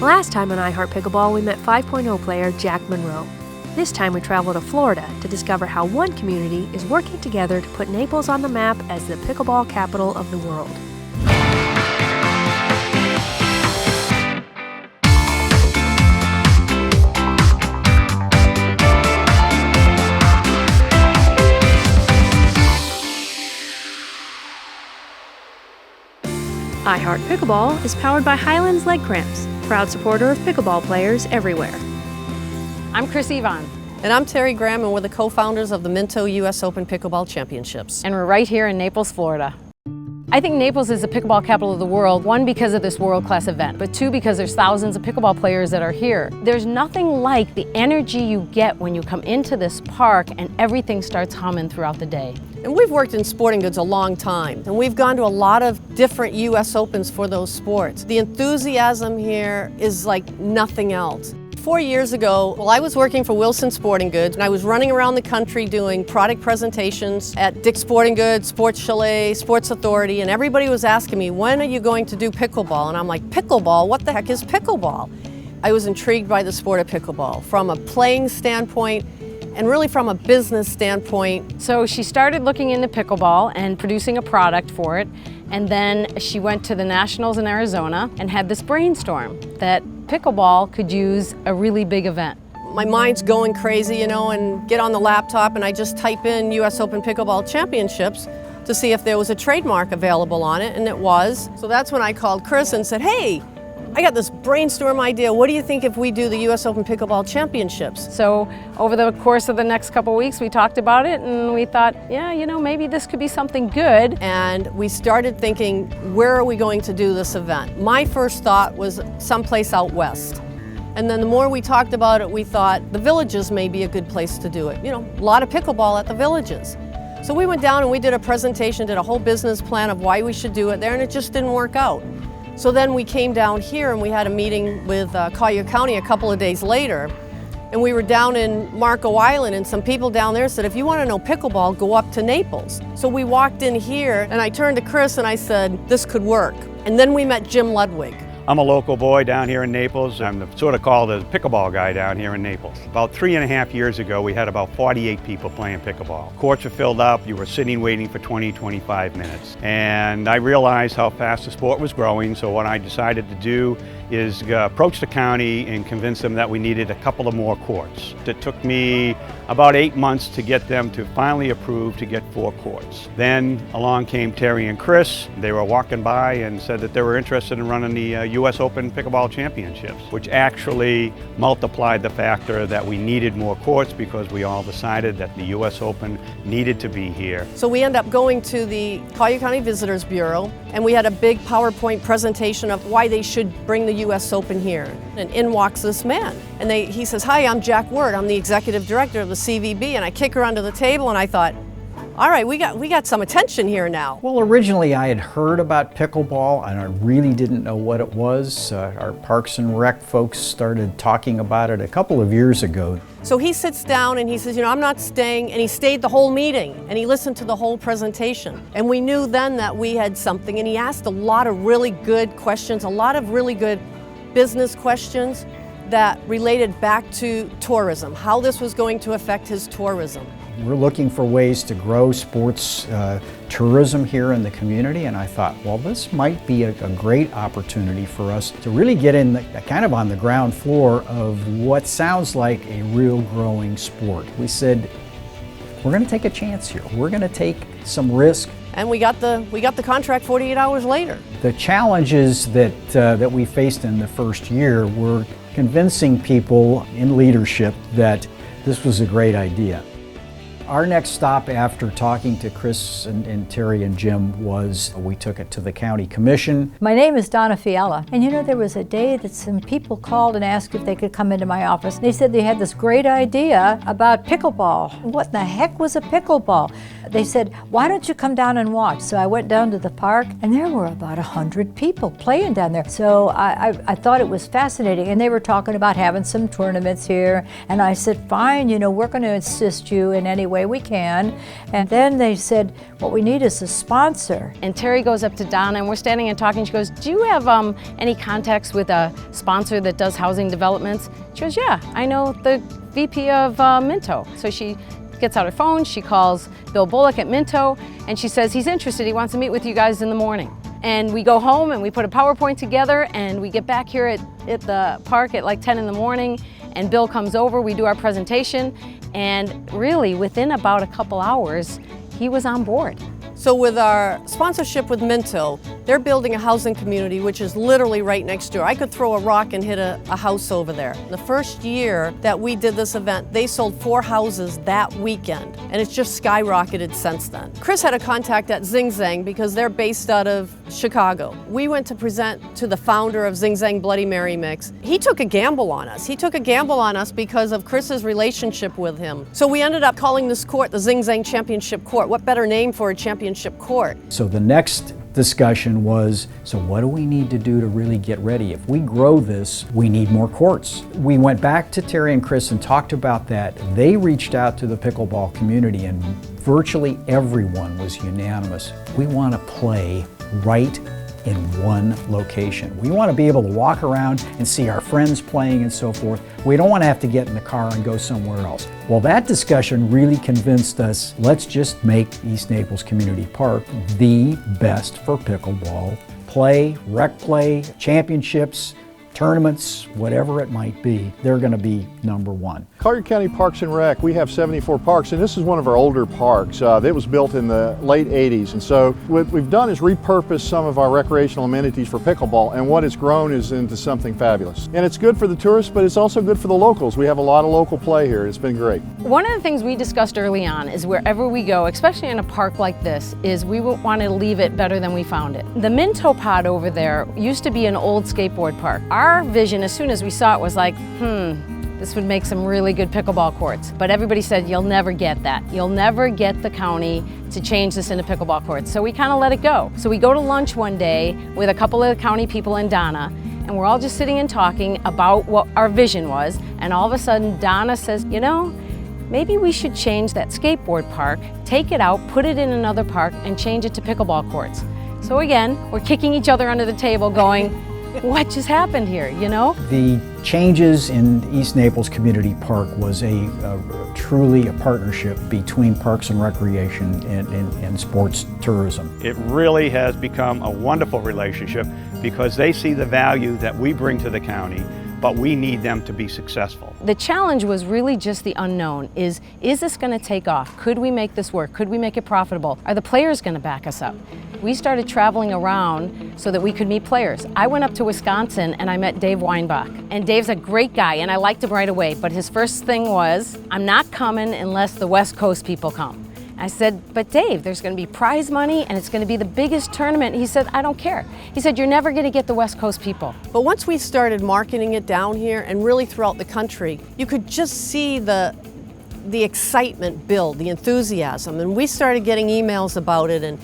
Last time on Heart Pickleball, we met 5.0 player Jack Monroe. This time we travel to Florida to discover how one community is working together to put Naples on the map as the pickleball capital of the world. Heart Pickleball is powered by Highlands Leg Cramps, proud supporter of pickleball players everywhere. I'm Chrissy Evon. And I'm Terri Graham, and we're the co-founders of the Minto U.S. Open Pickleball Championships. And we're right here in Naples, Florida. I think Naples is the pickleball capital of the world, one, because of this world-class event, but two, because there's thousands of pickleball players that are here. There's nothing like the energy you get when you come into this park and everything starts humming throughout the day. And we've worked in sporting goods a long time, and we've gone to a lot of different U.S. Opens for those sports. The enthusiasm here is like nothing else. 4 years ago, I was working for Wilson Sporting Goods, and I was running around the country doing product presentations at Dick's Sporting Goods, Sports Chalet, Sports Authority, and everybody was asking me, when are you going to do pickleball? And I'm like, pickleball? What the heck is pickleball? I was intrigued by the sport of pickleball from a playing standpoint and really from a business standpoint. So she started looking into pickleball and producing a product for it, and then she went to the Nationals in Arizona and had this brainstorm that pickleball could use a really big event. My mind's going crazy, and get on the laptop and I just type in U.S. Open Pickleball Championships to see if there was a trademark available on it, and it was. So that's when I called Chris and said, hey, I got this brainstorm idea. What do you think if we do the U.S. Open Pickleball Championships? So over the course of the next couple weeks, we talked about it and we thought, yeah, maybe this could be something good. And we started thinking, where are we going to do this event? My first thought was someplace out west. And then the more we talked about it, we thought the Villages may be a good place to do it. A lot of pickleball at the Villages. So we went down and we did a presentation, did a whole business plan of why we should do it there, and it just didn't work out. So then we came down here and we had a meeting with Collier County a couple of days later, and we were down in Marco Island, and some people down there said, if you want to know pickleball, go up to Naples. So we walked in here and I turned to Chris and I said, this could work. And then we met Jim Ludwig. I'm a local boy down here in Naples. I'm sort of called the pickleball guy down here in Naples. About 3.5 years ago, we had about 48 people playing pickleball. Courts were filled up, you were sitting waiting for 20, 25 minutes. And I realized how fast the sport was growing, so what I decided to do is approach the county and convince them that we needed a couple of more courts. It took me about 8 months to get them to finally approve to get 4 courts. Then along came Terri and Chris. They were walking by and said that they were interested in running the U.S. Open Pickleball Championships, which actually multiplied the factor that we needed more courts because we all decided that the U.S. Open needed to be here. So we ended up going to the Collier County Visitors Bureau, and we had a big PowerPoint presentation of why they should bring the U.S. Open here. And in walks this man, and he says, hi, I'm Jack Word, I'm the executive director of the CVB, and I kick her under the table, and I thought, all right, we got some attention here now. Well, originally I had heard about pickleball and I really didn't know what it was. Our Parks and Rec folks started talking about it a couple of years ago. So he sits down and he says, I'm not staying, and he stayed the whole meeting and he listened to the whole presentation. And we knew then that we had something, and he asked a lot of really good questions, a lot of really good business questions that related back to tourism, how this was going to affect his tourism. We're looking for ways to grow sports tourism here in the community, and I thought, well, this might be a great opportunity for us to really get in kind of on the ground floor of what sounds like a real growing sport. We said, we're going to take a chance here. We're going to take some risk. And we got the contract 48 hours later. The challenges that we faced in the first year were convincing people in leadership that this was a great idea. Our next stop after talking to Chris and Terri and Jim was we took it to the county commission. My name is Donna Fiora, and there was a day that some people called and asked if they could come into my office. They said they had this great idea about pickleball. What in the heck was a pickleball? They said, why don't you come down and watch? So I went down to the park, and there were about 100 people playing down there. So I thought it was fascinating, and they were talking about having some tournaments here, and I said, fine, we're going to assist you in any way way we can. And then they said, what we need is a sponsor. And Terri goes up to Donna, and we're standing and talking. She goes, do you have any contacts with a sponsor that does housing developments? She goes, yeah, I know the VP of Minto. So she gets out her phone, she calls Bill Bullock at Minto, and she says he's interested, he wants to meet with you guys in the morning. And we go home and we put a PowerPoint together, and we get back here at the park at like 10 in the morning, and Bill comes over, we do our presentation, and really within about a couple hours, he was on board. So with our sponsorship with Minto, they're building a housing community which is literally right next door. I could throw a rock and hit a house over there. The first year that we did this event, they sold 4 houses that weekend, and it's just skyrocketed since then. Chris had a contact at Zang because they're based out of Chicago. We went to present to the founder of Zang Bloody Mary Mix. He took a gamble on us. He took a gamble on us because of Chris's relationship with him. So we ended up calling this court the Zang Championship Court. What better name for a championship court? So the next discussion was, so what do we need to do to really get ready? If we grow this, we need more courts. We went back to Terri and Chris and talked about that. They reached out to the pickleball community, and virtually everyone was unanimous. We want to play right in one location. We want to be able to walk around and see our friends playing and so forth. We don't want to have to get in the car and go somewhere else. Well, that discussion really convinced us, let's just make East Naples Community Park the best for pickleball. Play, rec play, championships, tournaments, whatever it might be, they're going to be #1. Collier County Parks and Rec, we have 74 parks, and this is one of our older parks. It was built in the late 80s, and so what we've done is repurpose some of our recreational amenities for pickleball, and what it's grown is into something fabulous. And it's good for the tourists, but it's also good for the locals. We have a lot of local play here. It's been great. One of the things we discussed early on is wherever we go, especially in a park like this, is we want to leave it better than we found it. The Minto pod over there used to be an old skateboard park. Our vision, as soon as we saw it, was like, this would make some really good pickleball courts. But everybody said, you'll never get that. You'll never get the county to change this into pickleball courts. So we kind of let it go. So we go to lunch one day with a couple of the county people and Donna, and we're all just sitting and talking about what our vision was. And all of a sudden, Donna says, you know, maybe we should change that skateboard park, take it out, put it in another park, and change it to pickleball courts. So again, we're kicking each other under the table going, what just happened here, you know? The changes in East Naples Community Park was truly a partnership between Parks and Recreation and sports tourism. It really has become a wonderful relationship because they see the value that we bring to the county, but we need them to be successful. The challenge was really just the unknown. Is this going to take off? Could we make this work? Could we make it profitable? Are the players going to back us up? We started traveling around so that we could meet players. I went up to Wisconsin and I met Dave Weinbach. And Dave's a great guy and I liked him right away, but his first thing was, I'm not coming unless the West Coast people come. I said, but Dave, there's going to be prize money and it's going to be the biggest tournament. He said, I don't care. He said, you're never going to get the West Coast people. But once we started marketing it down here and really throughout the country, you could just see the excitement build, the enthusiasm. And we started getting emails about it, and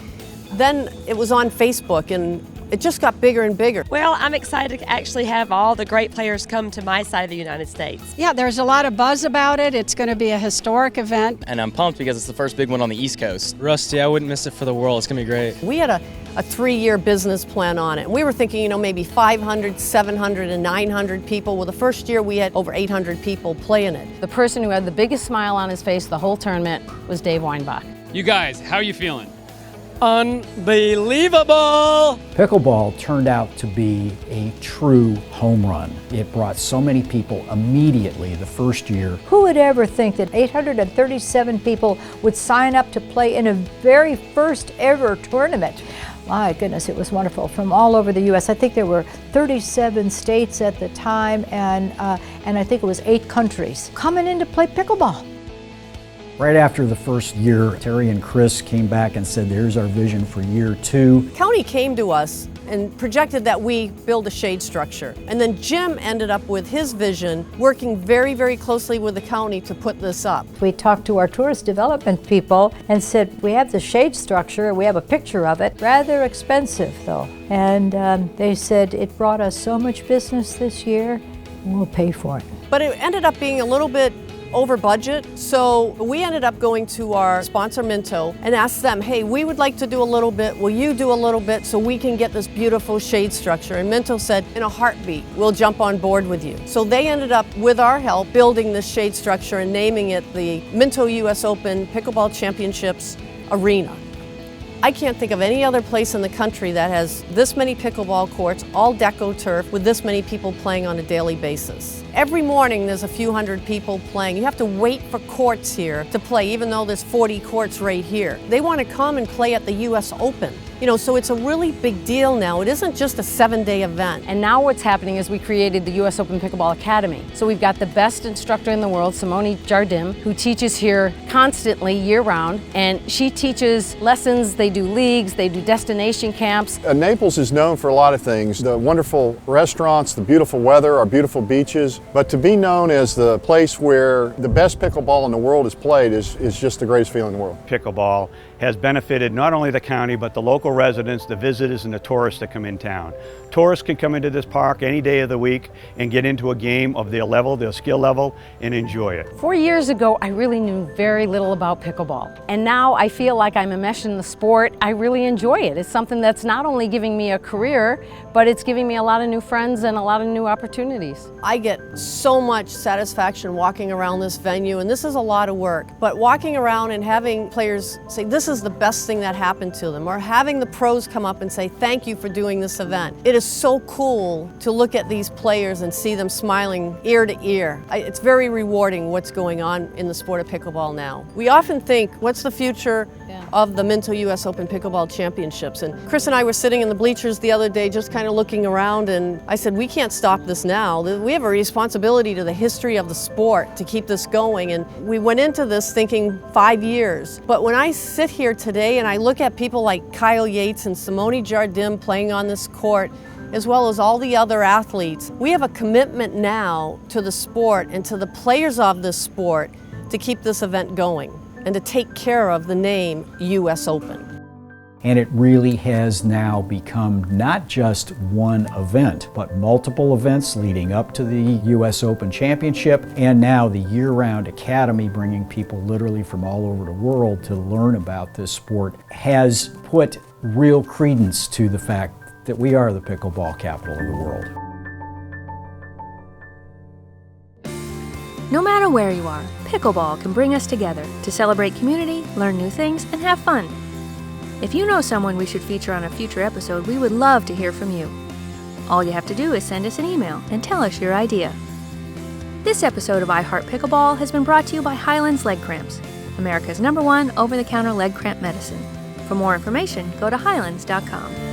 then it was on Facebook, and it just got bigger and bigger. Well, I'm excited to actually have all the great players come to my side of the United States. Yeah, there's a lot of buzz about it. It's going to be a historic event. And I'm pumped because it's the first big one on the East Coast. Rusty, I wouldn't miss it for the world. It's going to be great. We had a 3-year business plan on it. We were thinking, maybe 500, 700, and 900 people. Well, the first year we had over 800 people playing it. The person who had the biggest smile on his face the whole tournament was Dave Weinbach. You guys, how are you feeling? Unbelievable! Pickleball turned out to be a true home run. It brought so many people immediately the first year. Who would ever think that 837 people would sign up to play in a very first ever tournament? My goodness, it was wonderful. From all over the U.S. I think there were 37 states at the time, and I think it was 8 countries coming in to play pickleball. Right after the first year, Terri and Chris came back and said, here's our vision for year 2. The county came to us and projected that we build a shade structure. And then Jim ended up with his vision, working very, very closely with the county to put this up. We talked to our tourist development people and said, we have the shade structure, we have a picture of it, rather expensive though. And they said, it brought us so much business this year, we'll pay for it. But it ended up being a little bit over budget. So we ended up going to our sponsor Minto and asked them, hey, we would like to do a little bit. Will you do a little bit so we can get this beautiful shade structure? And Minto said, in a heartbeat, we'll jump on board with you. So they ended up, with our help, building this shade structure and naming it the Minto US Open Pickleball Championships Arena. I can't think of any other place in the country that has this many pickleball courts, all deco turf, with this many people playing on a daily basis. Every morning there's a few hundred people playing. You have to wait for courts here to play, even though there's 40 courts right here. They want to come and play at the US Open. You know, so it's a really big deal now. It isn't just a 7-day event. And now what's happening is we created the US Open Pickleball Academy. So we've got the best instructor in the world, Simone Jardim, who teaches here constantly year-round. And she teaches lessons, they do leagues, they do destination camps. Naples is known for a lot of things. The wonderful restaurants, the beautiful weather, our beautiful beaches. But to be known as the place where the best pickleball in the world is played is just the greatest feeling in the world. Pickleball has benefited not only the county, but the local residents, the visitors, and the tourists that come in town. Tourists can come into this park any day of the week and get into a game of their level, their skill level, and enjoy it. 4 years ago, I really knew very little about pickleball. And now I feel like I'm enmeshed in the sport. I really enjoy it. It's something that's not only giving me a career, but it's giving me a lot of new friends and a lot of new opportunities. I get so much satisfaction walking around this venue, and this is a lot of work. But walking around and having players say, this is the best thing that happened to them, or having the pros come up and say, thank you for doing this event. It is so cool to look at these players and see them smiling ear to ear. It's very rewarding what's going on in the sport of pickleball now. We often think, what's the future of the Minto US Open Pickleball Championships? And Chris and I were sitting in the bleachers the other day just kind of looking around, and I said, we can't stop this now. We have a responsibility to the history of the sport to keep this going. And we went into this thinking 5 years. But when I sit here today and I look at people like Kyle Yates and Simone Jardim playing on this court, as well as all the other athletes, we have a commitment now to the sport and to the players of this sport to keep this event going and to take care of the name US Open. And it really has now become not just one event, but multiple events leading up to the US Open Championship, and now the year-round academy, bringing people literally from all over the world to learn about this sport, has put real credence to the fact that we are the pickleball capital of the world. No matter where you are, pickleball can bring us together to celebrate community, learn new things, and have fun. If you know someone we should feature on a future episode, we would love to hear from you. All you have to do is send us an email and tell us your idea. This episode of I Heart Pickleball has been brought to you by Highlands Leg Cramps, America's #1 over-the-counter leg cramp medicine. For more information, go to highlands.com.